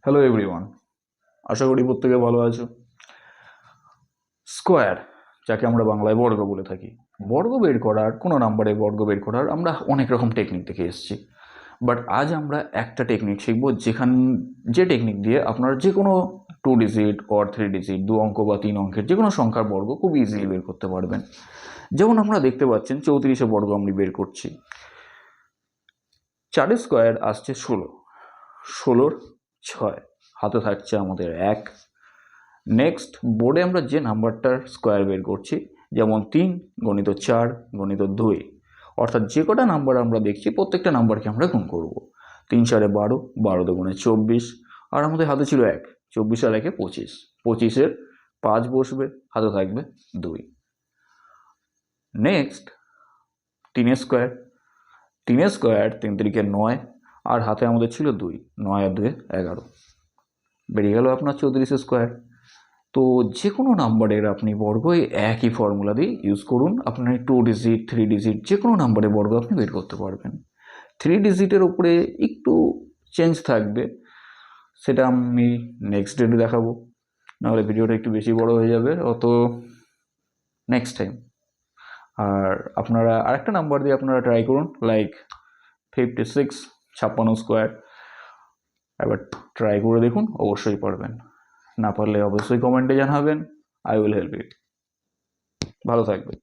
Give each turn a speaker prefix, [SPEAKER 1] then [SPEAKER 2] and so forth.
[SPEAKER 1] Hello everyone, আশা করি প্রত্যেকে ভালো আছো। স্কোয়ার, যাকে আমরা বাংলায় বর্গ বলে থাকি, বর্গ বের করার, কোনো নাম্বারে বর্গ বের করার আমরা অনেক রকম টেকনিক দেখে এসেছি। বাট আজ আমরা একটা টেকনিক শিখবো, যে টেকনিক দিয়ে আপনারা যে কোনো 2 ডিজিট অর 3 ডিজিট, 2 অঙ্ক বা 3 অঙ্কের যে কোনো সংখ্যার বর্গ খুব ইজিলি বের করতে পারবেন। যেমন আপনারা দেখতে পাচ্ছেন 34 বর্গ আমি বের করছি। 4 স্কোয়ার আসছে 16, 16 6, হাতে থাকছে আমাদের 1। নেক্সট বোর্ডে আমরা যে নাম্বারটার স্কোয়ার বের করছি, যেমন 3 গণিত 4 গণিত 2, অর্থাৎ যে কটা নাম্বার আমরা দেখছি প্রত্যেকটা নাম্বারকে আমরা গুণ করব। 3 4 12, 12 দুগুণে 24, আর আমাদের হাতে ছিল 1, 24 আর 1 25, 25-এর 5 বসবে, হাতে থাকবে 2। নেক্সট 3 স্কোয়ার, 3 স্কোয়ার 3 3-কে 9, আর হাতে আমাদের ছিল 2, 9 আর 2 11, বেরিয়ে গেল আপনার 34 স্কোয়ার। তো যে কোনো নাম্বারের আপনি বর্গ এই একই ফর্মুলা দিয়ে ইউজ করুন, আপনার 2 ডিজিট 3 ডিজিট যে কোনো নাম্বারের বর্গ আপনি বের করতে পারবেন। 3 ডিজিটের উপরে একটু চেঞ্জ থাকবে, সেটা আমি নেক্সট ডেটে দেখাবো, নাহলে ভিডিওটা একটু বেশি বড় হয়ে যাবে, অত নেক্সট টাইম। আর আপনারা আরেকটা নাম্বার দিয়ে আপনারা ট্রাই করুন, লাইক 56 56 স্কোয়ার। এবার ট্রাই করে দেখুন, অবশ্যই পারবেন। না পারলে অবশ্যই কমেন্টে জানাবেন, আই উইল হেল্প ইউ। ভালো থাকবেন।